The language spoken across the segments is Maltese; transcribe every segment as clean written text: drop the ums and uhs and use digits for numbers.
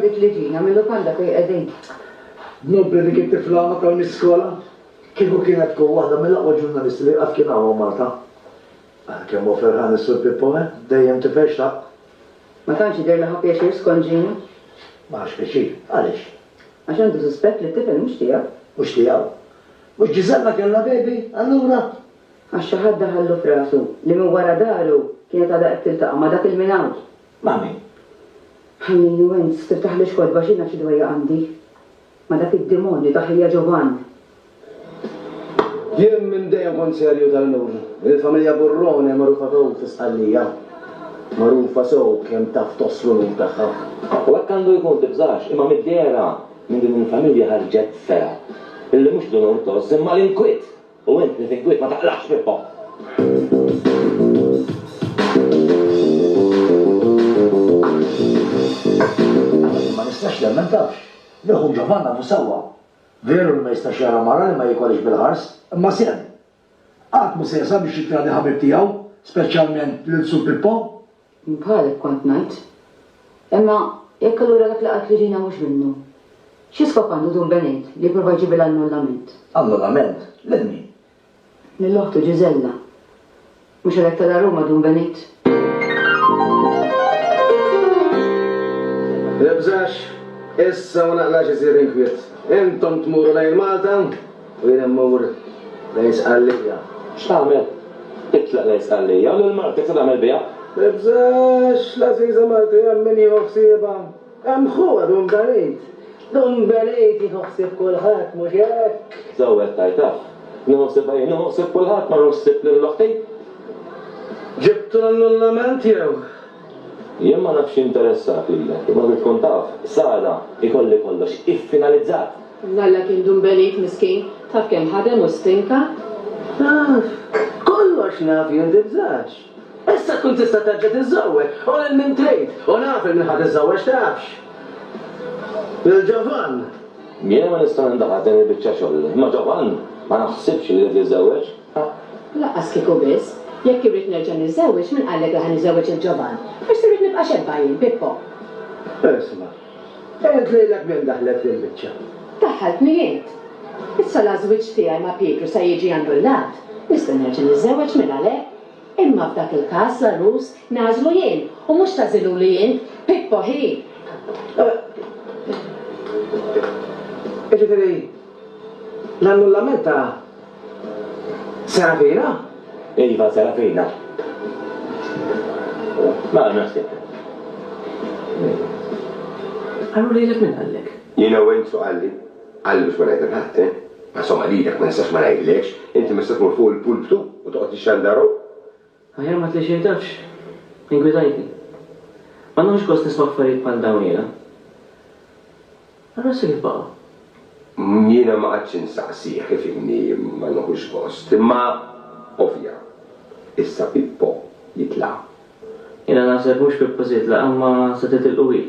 dik li ġina mill-lokanda kwej qegħdin. Nobbi dik it-tifla ma tal iskola kieku kienet tkun waħda mill-aqwa ġurnalisti li qatt kien hawn Malta. Kemm hu ferħan is-Sur Pippo dejjem tifexxaq. Ma tantx jidher li ħabb jaxir skonġinu? M'għax pjaċir, għaliex? Għax għandu suspett li t-tifel mhux tiegħek. Mhux tiegħu. Mhux Ġiżella kellha bebi, allura. Għax xi ħadd daħallu f'rasu li minn wara daru kienet għadha qed tiltaqa' ma' dak il-minaw. Ma' min? Ħallini wens tiftaħ li xkodba xi naf xi dwejja għandi. Ma' dak id-demonju taħħija Ġovan. Jien minn dejjem kont serju tal-nur. Il-familja Burrone magħrufa sew fis-Qallija. Magħrufa sew kemm taf toslu min tagħha. U hekk għandu jkun tibżax, imma mid-dera minn din il-familja ħarġet fera. Illi mhux dunur toss imma l-inkwiet. U int li tinkwiet ma taqlax Pippo. Ma nistax lemmen tafx. Neħu Ġovanna fu sewwa. Veru li ma jistax jara mara li ma jikolix bil-ħars, imma sen. Qatt mu se jasab biex jitradi ħabib tiegħu, speċjalment lil-Sur Pippo. Bħalek kont ngħid. Imma jekk allura dak li qatt li ġina mhux minnu. Xi skop għandu dun Benejt li jipprova jġib l-annullament? Annullament? Lil min? Lill-oħtu Ġiżella. Mhux għalhekk ta' Ruma dun Benejt. Lebżax, issa ma naqlax isir inkwiet. Intom tmuru lejn Malta u jien immur lejn Sqallija. X'tagħmel? Titlaq lejn Sqallija u lil-Malta se tagħmel biha? Lebżax, l-Aziza Malti hemm min jieħu ħsiebha. Hemm ħuwa dun Benejt. Dun Benejt jieħu ħsieb kulħadd mhux hekk. Żewwed tajtaf. Nħossib jien nħossib kulħadd ma nħossib lill-oħti. Ġibtu l-annullament jew? Jien ma nafx interessat lilek, imma tkun taf, sada ikolli kollox iffinalizzat. Nalla kien dun Benejt miskin, taf kemm ħadem u stinka? Naf, kollox naf jien tibżax. Issa tkun tista' terġa' tiżżawweġ, u lil min trid, u naf il min ħad iżżawweġ tafx. Lil-Ġovan. Jien ma nista' nindaħħal din il-biċċa xogħol, imma Ġovan ma naħsibx li qed jiżżewweġ. Laqqas kieku biss, jekk irrid nerġa' niżżewweġ min qallek li ħaniżżewweġ il-Ġovan. Mhux se rrid nibqa' xebba jien, Pippo. Isma', qed lilek min daħlet fil-biċċa. Daħħaltni jint. Issa l-għażwiġ tiegħi ma' Pietru se jiġi annullat. Nista' nerġa' niżżewweġ minn għalhekk. Imma f'dak il-każ żarrus nażlu jien u mhux tażilu li jien, Pippo ħi. Ġifieri, l-annullament ta' Serafina? Iva Serafina. Ma nafsib. Għallu lilek min għallek? Jiena u għenzu għalli biex ma ngħidlek ħadd, ma somma lilek ma nistax ma ngħidlekx, inti mista tmur fuq il-pulptu u toqgħod tixxandaru. Għajar ma t-leċejtafx, ingwidajtni. Ma nħux kost nisma' affarijiet bħal dawn jiena. Allura se jibqa'. Jiena ma għadx insaqsih kif inni ma nħux post, imma ovvja, issa Pippo jitla'. Jiena naħseb mhux Pippo se jitlaq imma se titilqu.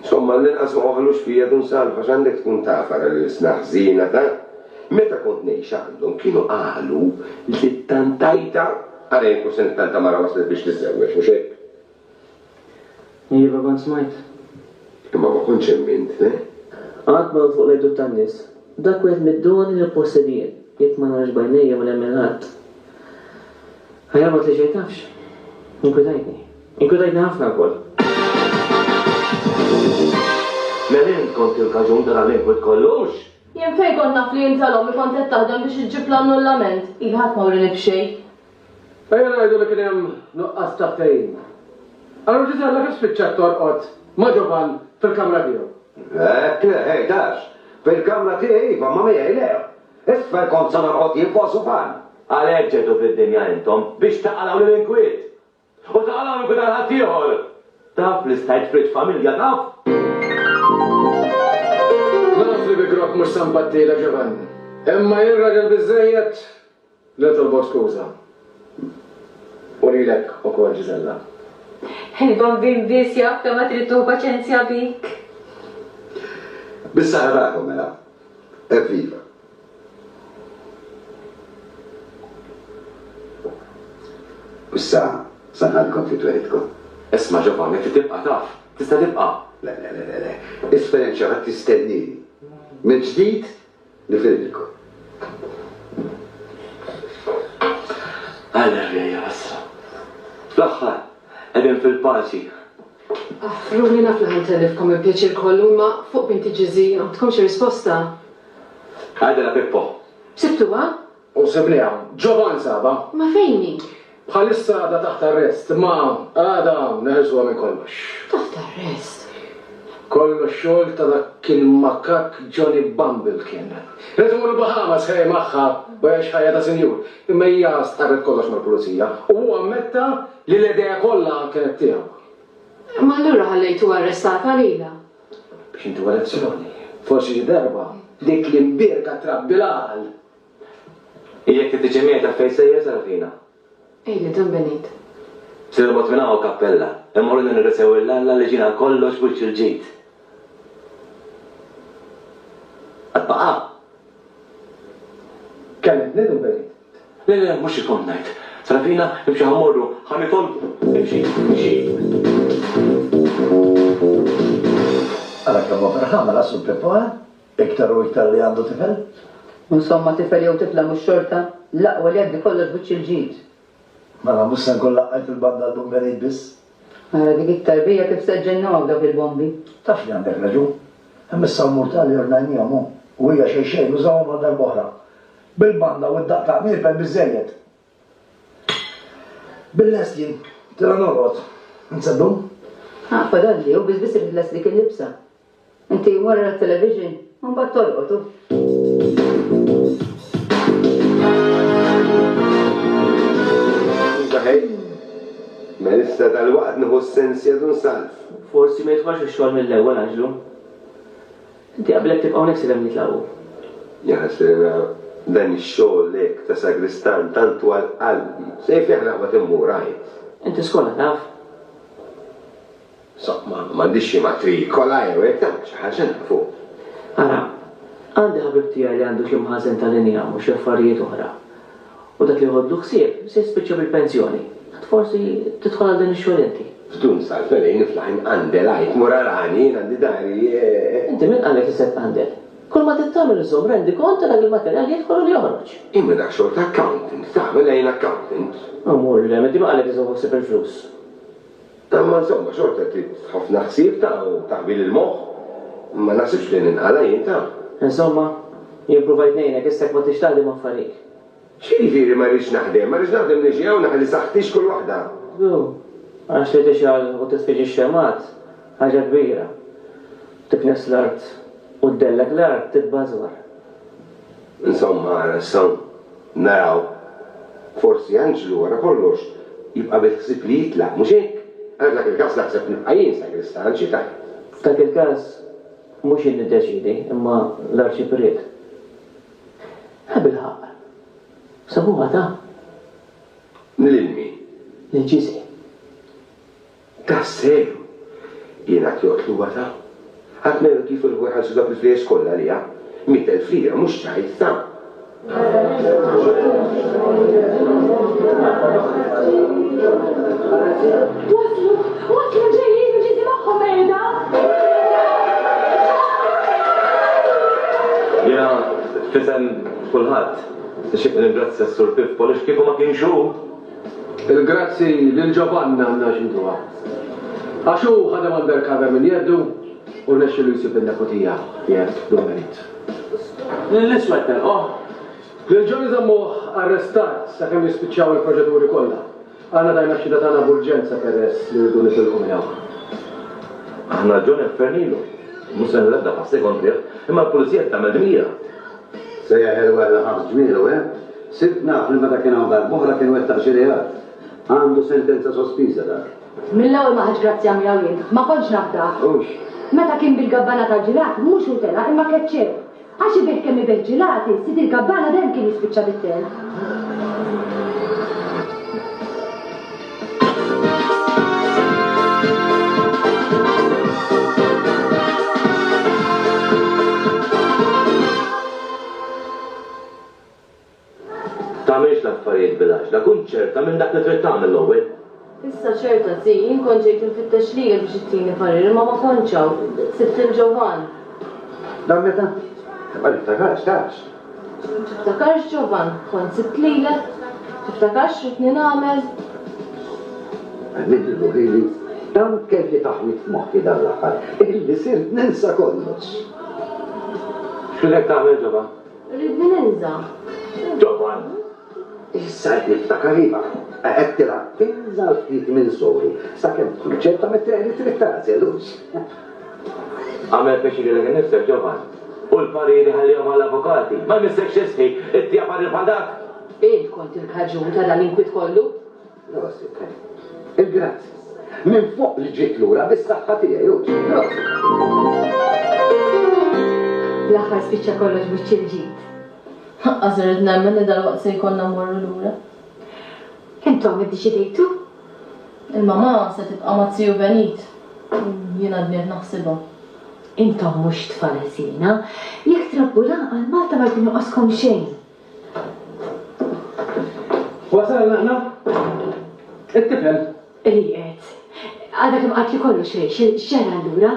Insomma l-inqas ma waħlux fija dun salfa x'għandek tkun tafara li l-isna ħżiena ta' meta kont ngħix għandhom kienu qalu li tantajta għalhekk u se tanta mara waslet biex tiżżewweġ mhux hekk. Iva kont smajt. Imma ma kontx hemm int, Qatt ma fuq lejdu tan-nies. Dak wieħed mid-doni li possedien. Jekk ma narax bajnejja ma nemmen ħadd. Ħajja ma tleġejtafx. Inkwitajtni. Inkwitajtni ħafna wkoll. Melin kont il-kaġun tal-għalek kollux? Jien fejn kont naf li jintalhom li kont qed taħdem biex iġġib l-annullament. Il-ħadd ma wrini b'xejn. Ejja ngħidu li kien hemm nuqqas ta' ftehim. Allura Ġiżella kif spiċċat torqod ma' Ġovan fil-kamra tiegħu. Dax, fil-kamra tiegħi iva ma miegħi lew. Isfer kont sa norqod jien fuq sufan. Għalhekk ġetu fid-dinja intom biex taqalaw lill-inkwiet. U taqalaw inkwiet għal ħadd ieħor. Taf li stajt frid familja taf? Naf li bikrok mhux sampattila Ġovan. Imma jien raġel biżżejjed li tolbok skuża. U lilek ukoll Ġiżella. Il-bambin biss jaf kemm ma trid tuħu paċenzja bik. Bis-saħħa tagħkom mela. Evviva. Issa, sanħalkom fit-tweħidkom. Isma' Ġovan, jekk tibqa' taf, tista' tibqa'. لا لا لا لا لا اسفل انشغلت تستنيني من جديد لفيلمكم. أنا يا أسرى فl-aħħar qegħdin fil-paċi. Runi naf li ħantelifkom il-pjaċir kollu ma fuq binti ġizi, għandkomx risposta. Għadela Pippo. Sibtuha? U sebniha, Ġovan saba. Ma fejni? Bħalissa għada taħt arrest, ma għada neħelsuha minn kollox. Taħt arrest. Kollox xogħol ta' dak kien makak Johnny Bumble kien. Reżmu l-Bahamas ħej magħha biex ħajja ta' senjur. Imma hija stqarret kollox mal-pulizija u huwa ammetta li l-idea kollha kienet tiegħu. Ma allura ħallejtu arrestata lila. Biex inti lezzjoni. Forsi xi darba dik li mbirka trabbilal. Ijek t-tiġemieta fej sejja Sarafina. Ejli, dun Benit. Sirbot minna u kappella. Immorru nirrisew il-lalla li ġina kollox buċ il-ġit. Għadbaqa. Kannet nidu Benit. Le, mux ikon najt. Sarafina, imxie ħamorru, ħamitol. Imxie. Għara kamma ferħama lasu Pippo, iktar u iktar li għandu tifel? Insomma, tifel jew tifla mux xorta, laqwa li għaddi kollox buċ il-ġid. Mela mussan koll laqqajt il-banda għaddu Benit biss. Għara dik it-tarbija kif seġġennu għawda fil-bombi. Taf li għandek raġun. Hemmissa murtali ornajni għamu. U hija xejn użawhom għal darbohra. Bil-banda u d-daq ta' mirpen bizzejiet. Bil-lest jien, tira norqod. Nseddu? Għafa dalli, u bizbis il-las dik il-libsa. Inti wara l-television, un bat tolqotu. Daħej, ma nista dal-waqt nħu s-sens jadun salf. Forsi ma jitħax il-xogħol mill-ewwel għaġlu. Inti qablek tibqgħu hawnhekk silem nitlaqgħu. Jaħsena dan ix-xogħol lek ta' sagristan tantu għal-qalbi. Sejf jaħlaq ma timmu rajt. Inti skola taf. Somma, m'għandix xi matrikola jew hekk ta' xi ħaġa nafu. Ara, għandi ħabib tiegħi li għandu xi mħażen tal-linja mhux xi affarijiet oħra. U dak li ħoddu ħsieb se jispiċċa bil-pensjoni. Forsi tidħol għal din ix-xogħol inti. F'dun sal-felejn niflaħin għandelajt murarani għandi dari. Inti min qalek li se tqandel? Kull ma tittamil iżom rendi kont dak il-materjal jidħol li joħroġ. Imma dak xogħol ta' accountant, tagħmel għajn accountant. Amur, inti ma qalek iżom ħsieb il-flus. Tamma insomma xorta trid ħafna ħsieb ta' u taħbil il-moħħ. Ma nasibx li ninqala jien ta'. Insomma, jien provajt ngħinek istek ma tixtaħdem affarijiet. X'jiġifieri ma rridx naħdem, ma rridx naħdem niġi hawn naħli saħtix kull waħda. Għax li tixal u tisfiġi x-xemat, ħaġa kbira. Tiknes l-art u d-dellek l-art titbażwar. Insomma, rassan, naraw, forsi Anġlu wara kollox jibqa' bil-ħsieb li jitlaq, mhux hekk? Għadlak il-każ naħseb nibqa' jien sagristan xi tajt. F'dak il-każ mhux jien niddeċidi, imma l-arċipriet. Ħabil-ħaq. Sabuha ta' Nil-ilmi. l-ġizi. Ta' seru. Jiena kjotlu għata. Għatmelu kif il-għu ħalsu dak il-flijes kollha li għam. 100,000 lira mhux ċajt ta'. Waslu ġejjin u ġizi magħhom qiegħda. Jena, fisem kulħadd. Nixtieq ningrazzja s-Sur Pippo lix kieku ma kienx hu. Il-grazzi lil Ġovanna għandna xintuha. Għaxu ħadem undercover minn jeddu u nexxu li jsib il-nepotija jgħid Benit. L-iswed Lil-ġoni zammuh arrestat sakemm jispiċċaw il-proġetturi kollha. Għandna dajna xi datana b'urġenza peress li rridu nitilqu minn hawn. Aħna John Fernilu. Mhux se nibda pa' sekondri, imma l-pulizija tagħmel dmira. Sejja ħelwa l-ħabs ġmielu, Sibt naf li meta kien hawn darb'oħra kien wettaq xi reat. Għandu sentenza sospiża dak. Mill-ewwel ma ħaġ grazzja miegħu jien, ma kontx nafdah. Meta kien bil-gabbana tal-ġilat, mhux utela imma keċċew. Għax ibih kemm ibih ġilati, sid il-gabbana dejjem kien jispiċċa bit-tel. Tagħmilx l-affarijiet bil-għax, da kun ċerta minn dak li trid tagħmel l-ewwel. Issa ċerta zi, jien kont ġejt infittex lila biex ittini parir, ma konċaw. Sibt il-Ġovan. Dan meta? Ma niftakarx, tax. Tiftakarx Ġovan, kont sibt lila. Tiftakarx x'ritni nagħmel. Nidlu ħili, dan kelli taħwit moħħi dan l-aħħar. Illi sirt ninsa kollox. X'lek tagħmel Ġovan? Ridni ninza. Ġovan! Issa niftakariba. Għettila, tinżal ftit minn sori. Sakemm tkun ċerta metteri trittati, għalux. Għamel peċi li l-għan nifsek Ġovan. U l-pariri ħallihom għall-avokati. Ma jmissek xesħi, it-tija parir bħal-dak. Id kont il-ħaġun ta' dan inkwit kollu? Rosik, il-grazzi. Minn fuq li ġiet lura bis-saħħa tiegħi, L-aħħar spiċċa kollox biċ-ċirġit. Għazar id-nemmen li dal-waqt se jkollna morru l-ura. Intom iddeċidejtu? Il-mama se tibqa' ma' Ziju Benit. Jiena d-niet naħsibha. Intom mhux tfal ħsiena, jekk trabbu lanqal Malta ma jkun joqoskom xejn. Wasalna aħna? It-tifel. Riqet. Għadha kemm qatli kollox xejn, x'ġara allura?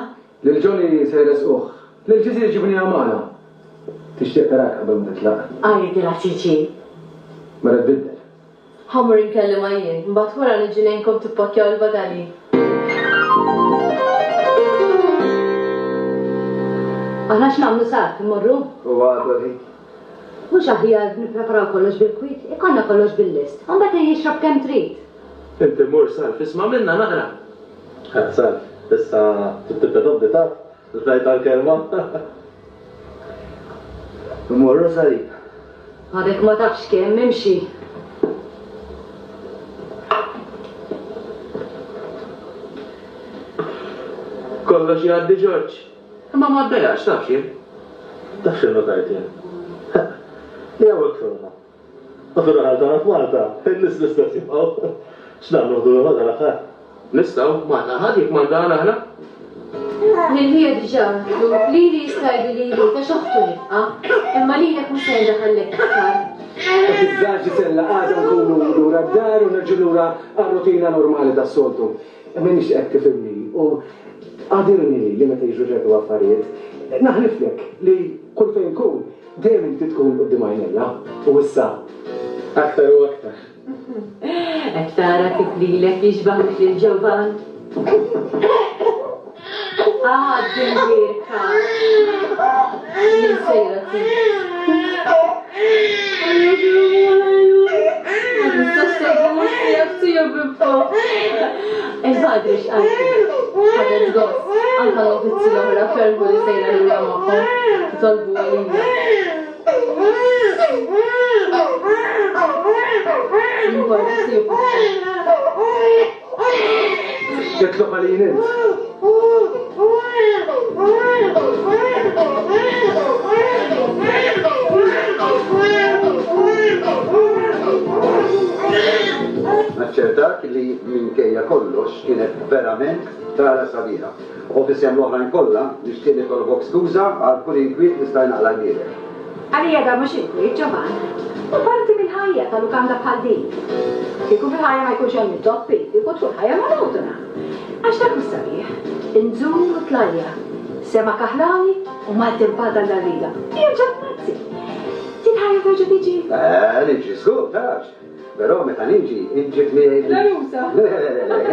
Lil-ġoni se jresquh. Lil-ġisir ġibni għamana. Tixtieq tarak qabel ma titlaq. Għajdi la tiġi. Mara tbiddel. Ħamur inkellim għajjien, mbagħad wara niġi lejnkom tippakjaw il-bagalji. Aħna x'nagħmlu sar, immorru? U għadha li. Mhux aħjar nippreparaw kollox bil-kwit, ikollna kollox bil-list. Mbagħad jixrob kemm trid. Inti mur Salf, isma' minna naħra. Salf, issa tibda tobdi taf, rajt għal-kelma. Morru Salib. Għadek ma tafx kemm imxi. Kollox jgħaddi Ġorġ. Ma ma d-dajax, taf xie? Taf xinnu tajt jen. Jaw ikfurna. Għafirra ħaltana f'Malta, l-istess jibqaw. X'namlu għdu għadha l-axħar? Nistaw, maħna ħadik mandana ħna. Nil-ħija diġà, li jistajdu li ta' xoħtu nibqa, imma li jek mux għajda ħallek iktar. Bizzaġi sella għada nkunu lura d-dar u nerġu lura għal-rutina normali da' soltu. Menix qed tifimni u għadirni li meta jiġu ġertu affarijiet. Naħliflek li kull fejn kun dejjem inti tkun qudiem għajnella u issa aktar u aktar. Ektara kif lilek jiġbaħ il-ġovan. Għaddin jirka. Jinsejra ti. Ma tistax tgħidli mhux tiegħek tija bibba. Il-badri x'qalti. Ħadet gost, anka l-uffizi l-oħra ferbu li sejra lura magħhom, titolbu għalija. Importi tiju. Jitlob għalin int. Naċċertak li minkejja kollox kienet verament tara sabiħa. Ofisjem l-oħrajn kollha nixtieq nitolbok skuża għal kull inkwiet li stajna għal għalirek. Għalija da mux inkwiet, ġovan. U parti mill-ħajja tal-lukanda bħal din. Kieku fil-ħajja ma jkunx hemm il-toppi, kieku tkun ħajja ma notuna. Għax dak mhux sabiħ. Inżum u tlajja. Sema kaħlani u malti l-bada l-għalija. Jirġa' nazzi. Tinħajja terġa' tiġi. Niġi żgur, tax. Però meta niġi, inġib miegħi. La rusa.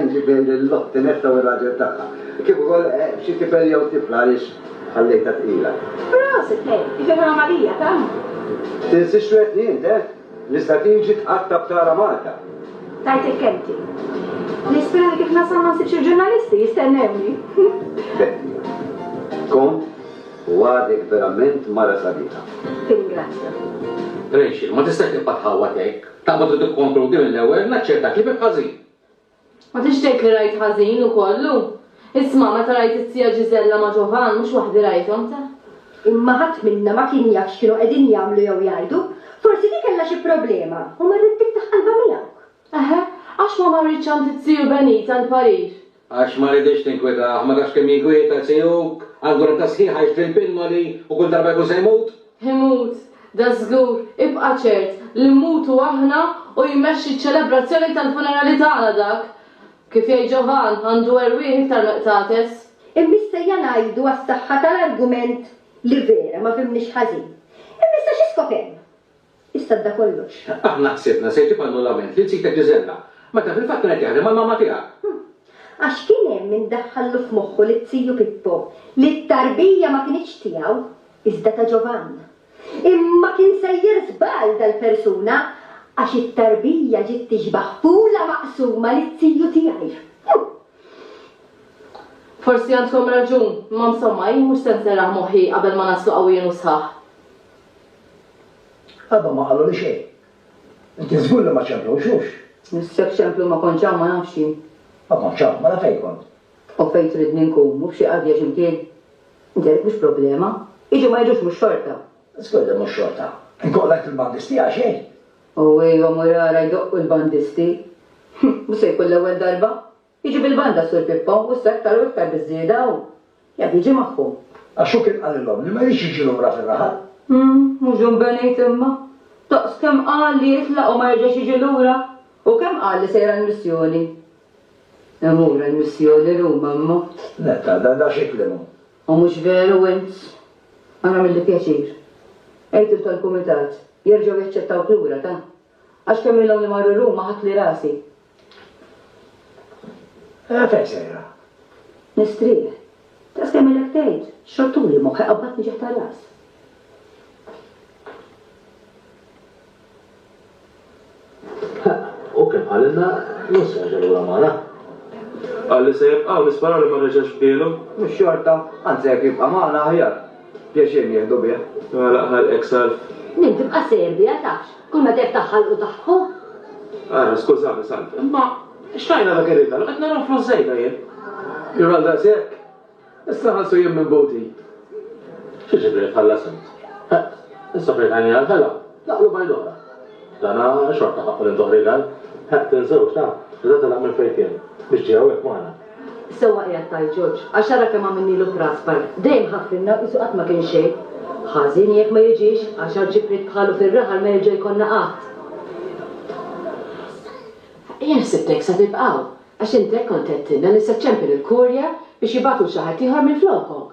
Inġib miegħi l-lotti netta u r-raġel tagħha. Kif ukoll xi tifel jew tifla għaliex ħallejta tqila. Prosit, hej, ifemha Marija, ta' Tinsix xwet nint, Nista' tiġi tqattab tara Malta. tajt il-kenti. Nispera li kif nasal ma nsibx il-ġurnalisti jistennewni. Kont u għadek verament mara sabiħa. Ringrazzja. Rexil, ma tistax tibqa' tħawwatek. Taqbad li tikkonkludi mill-ewwel naċċertak li bil ħażin. Ma tixtieq li rajt ħażin ukollu? Isma' meta rajt it-tija Ġiżella ma' Ġovan mhux waħdi rajthom ta'. Imma ħadd minna ma kien jaf x'kienu qegħdin jagħmlu jew jgħidu, forsi di kellha xi problema u marret tiftaħ qalba miegħek. Eħe, għax ma marritx għand it-tiju Benit għand Parir. Għax ma rridx tinkweta, ma nafx kemm jinkweta sejjuk, għandu ta' sħiħa jixtri l-pinma li u kull darba jkun se jmut. Imut, da żgur, ibqa' ċert li mmutu aħna u jmexxi ċ-ċelebrazzjoni tal-funerali tagħna dak. Kif jgħid Ġovan għandu erwieħ iktar meqtates. Immissejja ngħidu għas-saħħa tal-argument li vera ma fimniex ħażin. Immissa xi skopem? Issa da kollox. Aħna ħsibna se jġib annullament li nsitek Ġiżella. Meta fil-fatt kienet jaħdem mal-mamma tiegħek. Għax kien hemm min daħħallu f'moħħu li tziju Pippo li t-tarbija ma kienx tiegħu iżda ta' Ġovan. Imma kien sejjer żball dal-persuna għax it-tarbija ġiet tixbaħ fula maqsuma li tziju tiegħi. Forsi għandkom raġun, ma msomma jien mhux se nserraħ moħħi qabel ma naslu qawwien u sħaħ. Għadhom ma qalu li xejn. Inti żgur li ma ċemplewxux. Nissek ċemplu ma konċaw ma nafx jien. Ma konċaw, ma nafej kont. U fejn tridni nkun, mhux xi qadja x'imkien. Inti mhux problema. Iġu ma jiġux mhux xorta. Skolda mhux xorta. Inkollek il-bandisti għax xejn. U ejwa murara jdoqqu l-bandisti. Mhux se jkun l-ewwel darba. Jiġi bil-banda sur Pippo u s-sektar u iktar biżżieda u jgħid jiġi magħhom. Għaxu kien qalilhom li ma jridx jiġi lura fir-raħal. Mhux ġumbenejt imma. Toqs kemm qal li jitlaq u ma jerġax jiġi lura. U kemm qal li sejra l-missjoni. Emura l-missjoni Ruma imma. Netta, da xeklimu. U mhux veru int. Għana mill-li pjaċir. Ejtu tal-kumitat, jerġgħu jaċċettaw lura ta' għax kemm ilhom li marru Ruma ħadt li rasi. Fejn sejra? Nistrieħ. Tas kemm ilek tgħid, xortuli moħħi qabbatni ġeħ tar-ras. U kien għalilna nus raġel ura magħna. Għalli se jibqaw nisparaw li ma reġax bdielu. Mux xorta, għanzi jek jibqa maħna ħjar. Pjaċir jieħdu bieħ. Għala ħal eksalf. Nin tibqa' serbja tafx, kull ma tef taħħalqu taħħu. Għarra, skużani, Salf. Ma, xtajna dak ir-ridal, qed naraw flus żejda jien. Juralda sekk. Issa ħassu jien minn boti. Xieġibri tħallasent. Issa frejtani għal-ħela, laqlu bajdora. Dana xorta ħaqqu l-intoħrigal. Tinsewx ta' iżda tal-għamil fejtien biex ġewek maħna. Sewa qiegħed taj Ġorġ, għax ara kemm għamilni lu Praspar, dejjem ħaffinna qisu qatt ma kien xejn. Ħażin jekk ma jiġix għax ġibrit bħalu fir-raħal ma jerġa' jkollna qatt. Jien sibtek sa tibqgħu, għax intek kont qedtilna li se ċempel il-kurja biex jibgħatu xi ħadd ieħor minn flokok.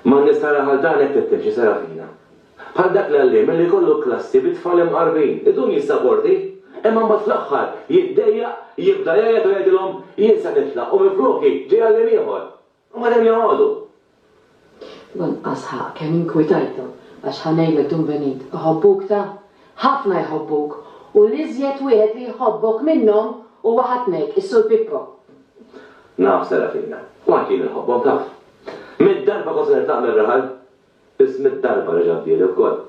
Ma nistara ħaldan qed tittimxi Serafina. Bħal dak l-għallim li kollu klassi bitfall imqarbin, idun jissaborti, imma mbagħad fl-aħħar jiddejja jibda jgħid u jgħidilhom jinsa nitlaq u mifruki ġej għallim ieħor. U ma dem joqogħdu. Lanqas ħaq kemm inkwitajthom għax ħanejlek dun venit. Iħobbuk ta' ħafna jħobbuk u l-iżjed wieħed li jħobbok minnhom huwa ħatnek is-Sur Pippo. Naf Serafina, u anki nħobbhom taf. Mid-darba kont se nitlaq mir-raħal, biss mid-darba reġa' bdieli wkoll.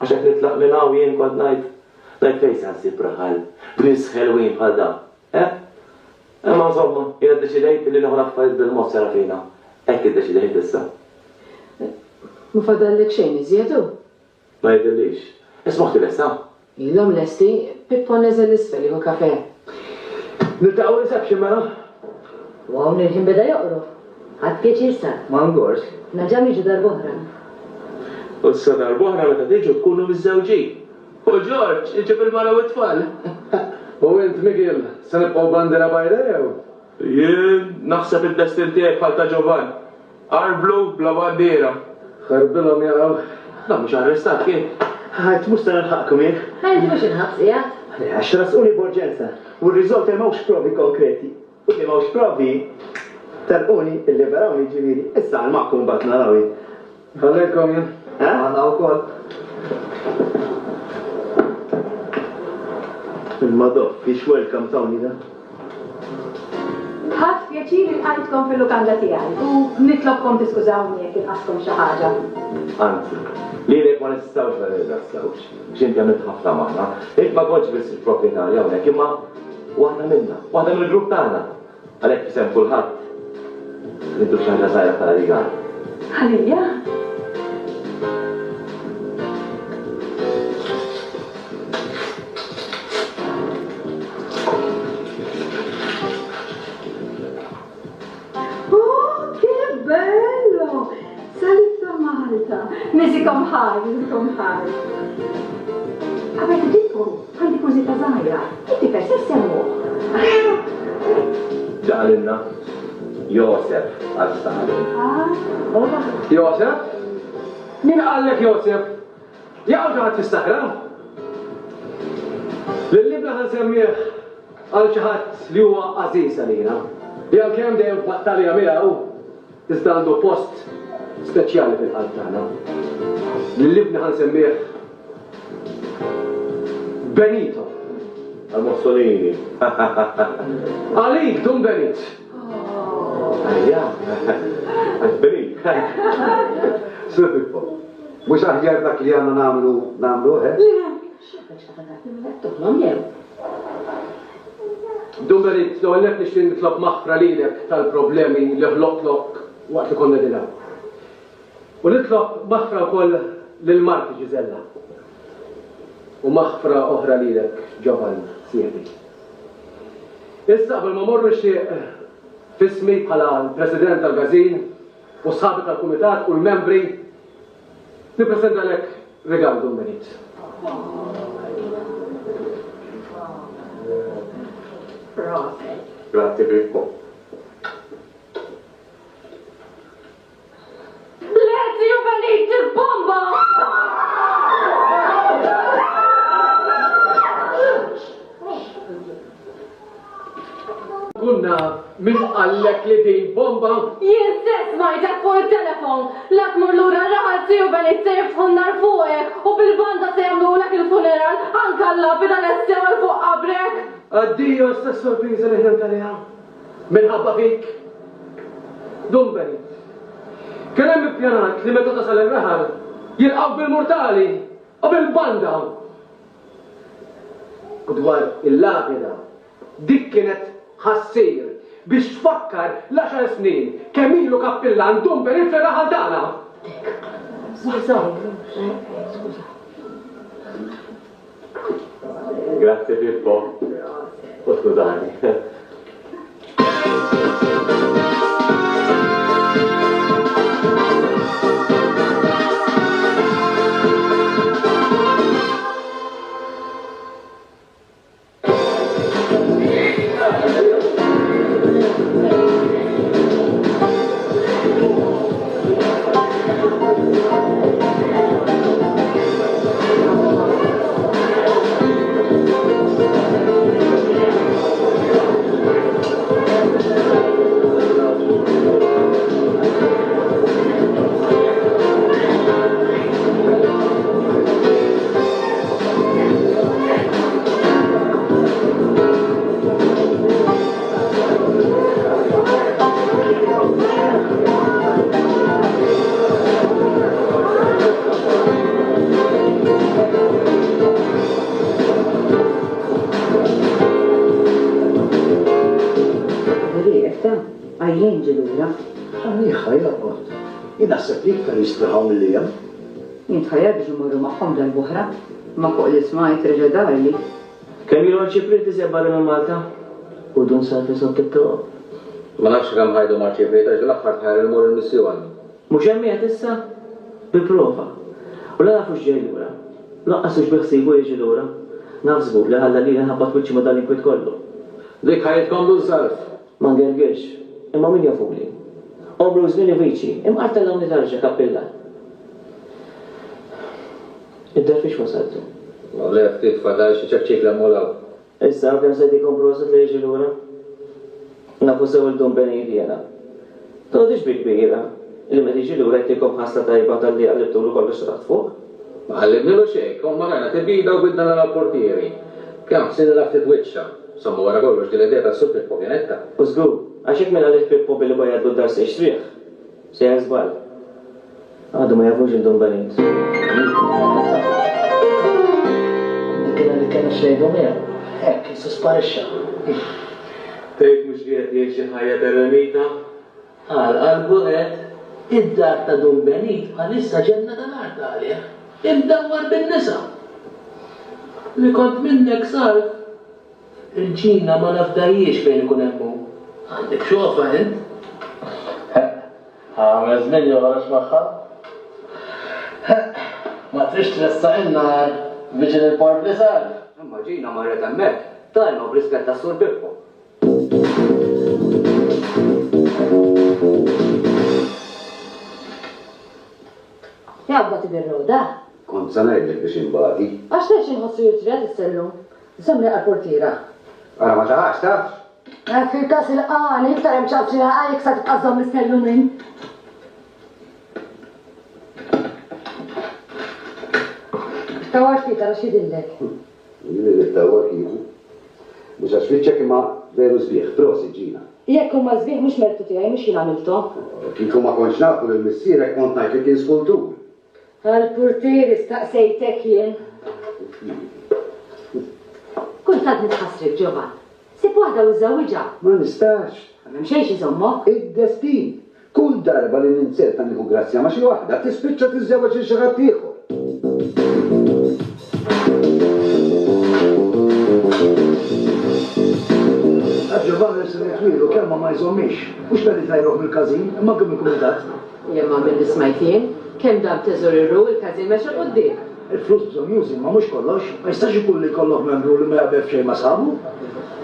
Għax hekk nitlaq minn hawn jien kont ngħid fejn se nsib raħal, bris ħelwin bħal dan. Imma insomma, jien iddeċidejt li noħloq affarijiet bil-mod Serafina. Hekk iddeċidejt issa. Ma fadallek xejn iżjedu? Ma jidillix. Ismoħti lesta? Ilhom lesti, Pippo neżel l-isfel jieħu kafè. Niltaqgħu reception mela? U hawn il-ħin beda joqrob. Ħadd pjaċir sar. Ma ngorx. Naġam jiġu darb'oħra. U s-sadar boħra meta tiġu tkunu miż-żewġin. U Ġorġ, iġib il-mara u t-tfal. U int Miguel, se nibqgħu bandera bajda jew? Jien naħseb id-destin tiegħek bħal ta' Ġovan. Arblu bla bandiera. Ħarbilhom jaqgħu. Da mhux arrestat kien. Ħajt mhux se nilħaqkom jien. Ħajdi biex inħabs qiegħed. Għax rasquni b'urġenza u r-riżolti m'hawnx provi konkreti. U li m'hawnx provi tal-quni il-liberawni ġifieri. Issa għal magħkom mbagħad naraw jien. Ħallejkom jien. Għanna u kol. Il-madoff, biex welcome tawni da. Ħadd pjaċir li għandkom fil-lukanda tiegħi u nitlobkom tiskużawni jekk inqaskom xi ħaġa. Anzi, li lek ma nistgħux ma nirrassawx. X'inti għamilt ħafna magħna. Jekk ma kontx biss il-proprjetarja hawnhekk imma waħda minna, waħda mill-grupp tagħna. Għalhekk isem kulħadd. Nidu xi ħaġa żgħira bħala rigal. Ħalija? Bello! Salito Malta! Misikom ħaj, misikom ħaj. Għabet ġitku, għandi kużita zaħira. Inti per se semmu. ġaqalilna Josef għal-Stalin. Josef? Min għallek Josef? Jaqgħu ġaħat tistakra? L-libla ħan semmieħ għal ċaħat li huwa għaziz għalina. Jgħal kem dejjem f'battalja miegħu tista' għandu post speċjali fil-qalb tagħna. L-libna ħan semmieħ Benito. Għal-Mussolini. Għalik, Dum Benit. Għajja. Benit. Sur Pippo, mux aħjar dak li għanna namlu, Dum Benit, l-għalnek nixtin nitlob maħfra lilek tal-problemi li ħloqlok waqt li konna dinaw. U nitlob maħfra wkoll lil-Marti Ġizella. U maħfra oħra lilek Ġovan Sievi. Issa qabel ma morru xieq fismi bħala l-President tal-Gazin u sħabi tal-Kumitat u l-membri nippresenta lek regal Dum Benit. Grazie Pippo. Let's you Benit il-bomba! Kunna min għallek li din bomba? Jien stess smajtek fuq il-telefon. Lak mur lura raħalti u Benit se jiftħu nar fuqek u bil-banda se jagħmlu lek il-funeral anka l-lapida l-estewel fuq qabrek. Addio stess sorpriża li ħdem talija. Minħabba fik. Dum Benit. Kien hemm ippjanat li meta tasal ir-raħal jilqgħu bil-mortali u bil-banda. U dwar il-lapida dik kienet ħassir biex tfakkar l-10 snin kemm ilu kappillan Dum Benit fir-raħal tagħna. Grazie Pippo. U skużani. Għajjen ġilura. Għaniħa jarqot. Jinaħseb li iktar jistriħaw mill-lijem. Jintħajja biex imorru maħħom dal-buħra. Ma fuq li smajt reġa darli. Kemm jilu ċipriet iżjab barra minn Malta? U dun sar fi sottittu. Ma nafx kemm ħajdu ma' ċipriet għax l-aħħar tħajr il-mur il-missjoni. Mhux hemm issa? Bi-prova. U la nafux ġej lura. Laqqasux biħsibu jiġi lura. Nafżbu li ħalla li ħabbat wiċċi ma dal-inkwit kollu. Dik ħajtkom l-sarf. Ma ngergirx. Imma min jafuli. Omru żmien viċi, imqarta l-għawni tarġa kappilla. Id-derfix wasaltu. Ma le ftit fadal xi ċekċik l-mulaw. Issa kemm se dikom proset li jiġi lura? Nafu sew il-Dum Benit jena. Tgħodix bi-kbira. Li ma tiġi lura jtikom ħasla tajba tal-li għallibtulu kollox raħt fuq. Ma għallibnilu xejn, kon marajna tibida u bidna l-portieri. Kemm sin l-aftit wiċċa. Somma wara kollox di l-idea tas-Sur Pippo kienet. U żgur, għaxek minn għalih Pippo billi bajaddu dar se jixtrieħ. Se jazbal. Għadu ma jafux il-Dum Benit. Kena li kena xejdu mija. Ek, jisu sparixxa. Tejt mux qiegħed jgħix ħajja terremita. Għal-qalbu għed, id-dar ta' Dum Benit bħalissa ġenna tal-art għalih. Imdawwar bin-nisa. Li kont minnek sar, il-ġina ma nafdajiex fejn ikun hemmu. Għandek xofa int? Għamel żmien jogħrax magħha. Ma trix tressa in-nar viġin il-port li sar. Imma ġina marret hemmhekk, tajma b'rispett tas-Sur Pippo. Jabba tibirroda. Kont sanajdlek biex imbati. Għax neċ nħossu jitret il-sellum. Zamri għal-portira. Għara ma taħax taf? Fil-kas il-qani, iktar mċafri għajk sa' tqazzom mis-sellumin. Tawar fita raxi dillek. Jiri tawar kifu. Mux għax fitċek imma veru zbieħ, prosi ġina. Jekk ma zbieħ mux mertu tijaj, mux jina għamilto. Kiku ma konċ nafu l-missirek kont najt li kien skultur. Għal-portiri staqsejtek jien. Kultant nitħassrik, Ġovan. Sib waħda u zawġa. Ma nistax. Għamem xejx iżommo. Id-destin. Kull darba li ninserta nieħu grazzja ma xi waħda tispiċċa tiżżewweġ il xi ħadd ieħor. Ġovan l-sirretwilu kelma ma jżommix. Mux belli tajruħ mill-kazin, imma kemm il-kumitat. Jemma mill-ismajtien, kem dam teżoriru il-kazin meċa qoddim. Il-flus bżon jużin ma mux kollox, ma jistax ikun li kollok membru li ma jaqbef xej ma sabu.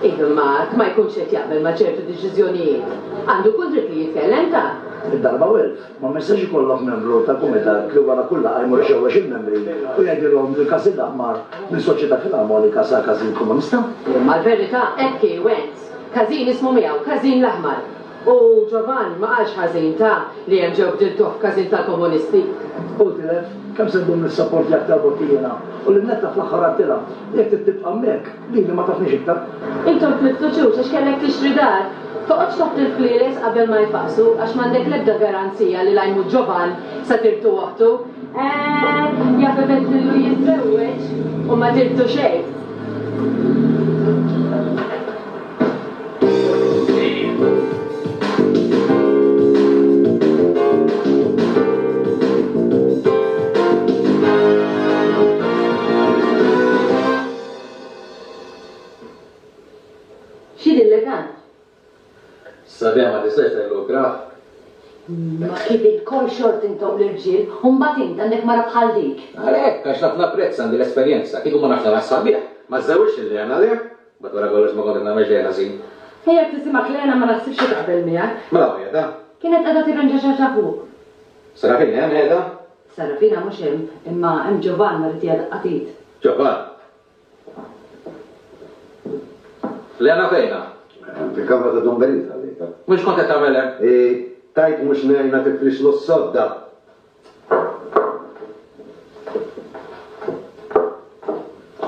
Idu Mark ma jkunx qed jaqbel ma ċertu deċiżjonijiet. Għandu kull dritt li jitkellem ta' Id-darba welf, ma jistax ikollok membru ta' kumitat li wara kulla għajmur xewwex il-membri u jgħidilhom li każ il-aħmar mill-soċjetà fil-armonika sa' kazin komunista. Imma l-verità ekki Wenz. Kazin ismu miegħu, kazin l-aħmar. U Ġovan ma qalx ħażin ta' li hemm ġew bdiltuh f'kazin tal-komunisti. Qultilek, kemm sebbum nis-support jak tal-botijena u l-netta fl-aħħar għattila, jekk tibqa' hemmhekk, li ma tafniex iktar. Intom tliftuċux għax kellek tixtri dar. Toqgħodx taħt il-fliles qabel ma jfaqsu għax m'għandek l-ebda garanzija li lajmu Ġovan sa tirtu waħtu. Jafefet lillu jiżżewweġ u ma tirtu xejn. Sabiħ ma tistax tajlu graf. Ma kif il-kol xort intom l-irġiel, un-bat int għandek mara bħal dik. Għalek, għax naf napprezz għandi l-esperienza, kieku ma nafna għas sabiħ. Ma zzawix li għana li, bat wara kollox ma konti namel ġejna sin. Ejja tisimak Lena ma nasibx taqbel miegħek. Ma law jeda. Kienet qiegħda tirranġa xi fuq. Sarafina hemm jeda? Sarafina mhux hemm, imma hemm Ġovan marit hija daqqatit. Ġovan. Lena fejna? Fil-kamra ta' Domberit għalika. Mux kont qed tagħmelek? Tajt mhux nejna tifrix l-sodda.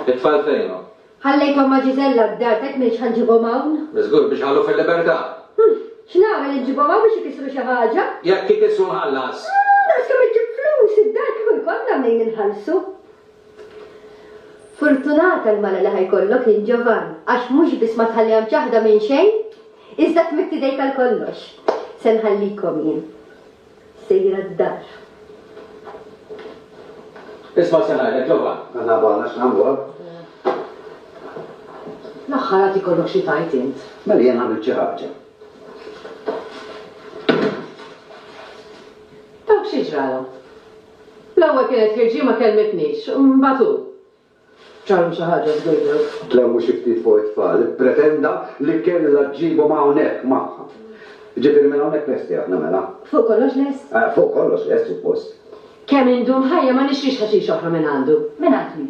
It-tfal fejna? Ħallejkom ma' Ġizella d-dartek minn xħanġibom hawn? Miżgur biex ħallu fil-libertà. X'nagħmel inġibom hawn biex ikisru xi ħaġa? Jekk ikisru nħallas. Naskom iġib flus id-dar kif ikollna minn inħallsu. Fortunata l-mala li ħajkollok jien Ġovan, għax mhux biss ma tħallihom ċaħda minn xejn, iżda tmetti dejk għal kollox. Se nħallikom jien. Sejra d-dar. Isma' se ngħidlek Ġovan. Għana bħalna x'nagħmlu. L-aħħar għad ikollok xi tajt int. Mela jien għamil xi ħaġa. Dawk xi ġralhom. L-ewwel kienet kirġi ma kelmetniex, mbagħad hu. ċarru xi ħaġa żgħira. Tlewmu xi ftit fuq it-tfal, pretenda li kellha ġibhom hawnhekk magħha. Ġifieri minn hawnhekk lesti aħna mela. Fuq kollox lest? Fuq kollox lest suppost. Kemm indum ħajja ma nixrix ħaxix oħra minn għandu. Minn għandmi.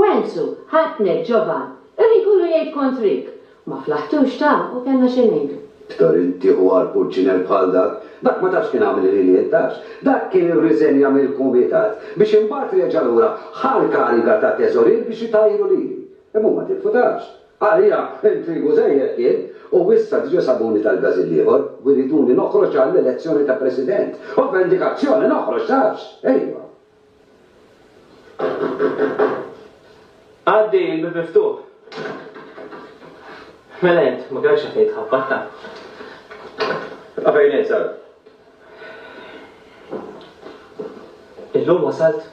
Wenzu, ħatnek Ġovan, irri kullu jgħid kontrik. Ma flaħtux ta' u kellna xi ngħidu. Iktar inti u għal-pulċinel bħal dak ma tafx kien għamil li jintax. Dak kien irriżenja mill-kumitat biex imbagħad reġa' lura ħal kariga ta' teżorir biex jitajru lili. Imma ma tifutax. Għalija intrigu żejjed kien u issa diġà sabuni tal-Bażil ieħor u jriduni noħroġ għall-elezzjoni ta' President. U b'indikazzjoni noħroġ tafx. Ejwa. Għaddi il-miftuħ. Mela int, ma għalx fejt ħabbatta. Għafajn sar. Illum wasalt.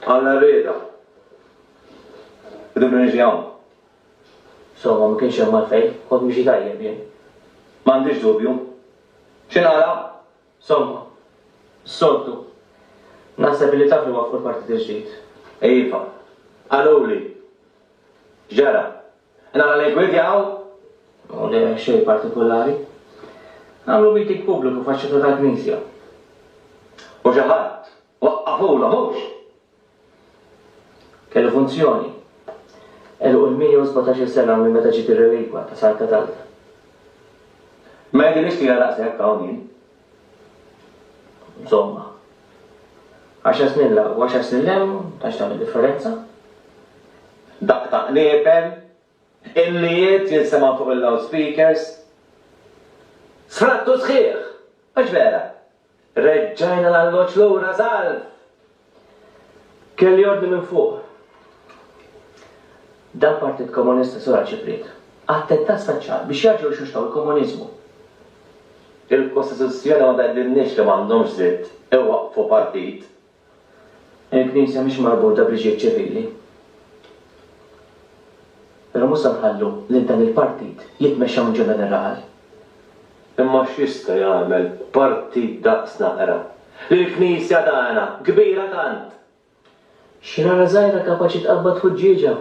Għalla rrida. Idu b'nġi għawn. Somma ma kienx hemm għalfejn, kont mixi tajjeb jien. M'għandix dubju. X'inqala? Somma, s-soltu. Naħseb li taf li waqfu l-partit il-ġdid. Iva. Għaluli. Ġara. Inqala lejn kwidjaw? U li xej partikolari. Għamlu meeting pubbliku faċċetu tal-Knisja. U ġaħat, waqqafula mhux. Kellu funzjoni. Elu l-117 sena minn meta ġiet ir-relikwa ta' Sar Katalda. Ma jgħidilix li raqsek hawn. Insomma. 10 snin la, 10 snin lem, tax tagħmel differenza? Dak ta' qniepel, il-nijiet jinsemgħu fuq il-loudspeakers. Sfrattu sħiħ, għax vera. Reġġajna l-alloċ lura salv. Kelli ordni minn fuq. Dan Partit Komunista Sura Ċiprit. Attentat speċjal biex jarġgħu xuxtaw il-komuniżmu. Il-Kostituzzjoni ma daqlilniex li m'għandhomx dritt iwaqfu partit. Il-Knisja mhix marbuta b'liġijiet ċivili. Però mhux se nħallu lil dan il-partit jitmexxa minn ġodda ir-raħal. Imma x'jista' jagħmel partit daqs naqra. L-Knisja tagħna kbira tant. Xi rara żgħira kapaċi tqabbad fuq ġieġa.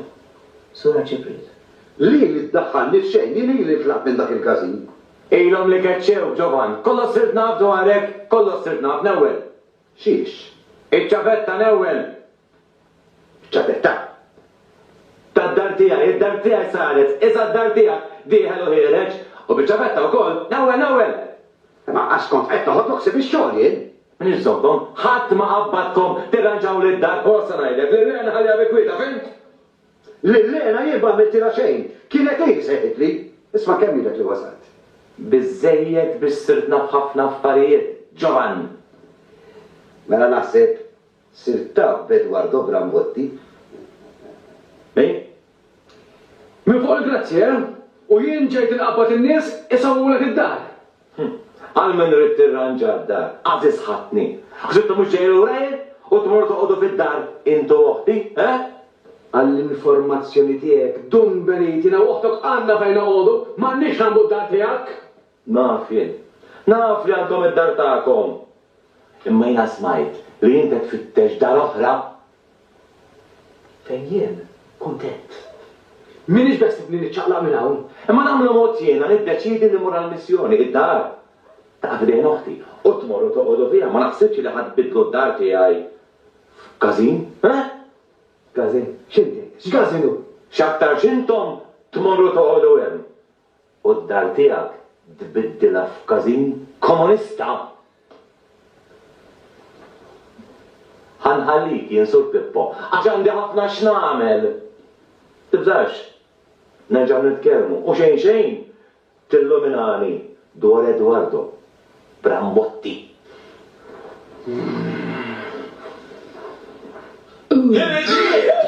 Sura Ċiprit. Li ddaħħalni f'xejn, li flaq minn dak il-każin. Ilhom li keċċew, Ġovan, kollu sirt naf dwarek, kollu sirt naf newwel. Xiex? Iċ-ċavetta newwel. ċavetta? Tad-dar tiegħi, id-dar tiegħi saret, iżda d-dar tiegħek dieħel u ħireġ, u biċ-ċavetta wkoll newwel. Ma għax kont qed toħodok se bix-xogħol jien. Min iżżommkom, ħadd ma qabbadkom tirranġaw lid-dar ħorsa ngħidlek li rena ħalja bikwita, fint? Lillena jibba għamiltila xejn, kienet ej seħit li, isma' kemm ilek li wasalt. Biżejjed biex sirtna b'ħafna affarijiet, Ġovan. Mela naħseb sirta b'Edwardo Brambotti. Min fuq il-grazzjer, u jien ġejt inqabbad in-nies isawwulek id-dar. Għal-men rrid tirranġa d-dar, għażis ħatni. Għazittu mhux ġejlu rejl u tmorru toqgħodu fid-dar intu oħti, Għall-informazzjoni tiegħek, dum benitina uħtok għandna fejn noqogħdu, m'għandniex nagħmlu d-dar tiegħek. Naf jien, naf li għandkom id-dar tagħkom. Imma jiena smajt li inti tfittex dar oħra. Fejn jien, kuntent. Minix bes li niċċaqlaq minn hawn. Imma nagħmlu mod jiena niddeċidi li mur għall-missjoni, id-dar. Ta' fidejn oħti, u tmorru toqgħodu fiha, ma naħsibx li ħadd bidlu d-dar tiegħi. Każin? Għazin, xinti, x'għazinu? X'aktar x'intom tmorru toqgħodu hemm. U d-dar tiegħek tbiddilha f'każin komunista. Ħanħallik jien Sur Pippo, għax għandi ħafna x'nagħmel. Tibżax, nerġgħu nitkellmu u xejn tilluminani dwar Edwardo Brambotti. Enerġija!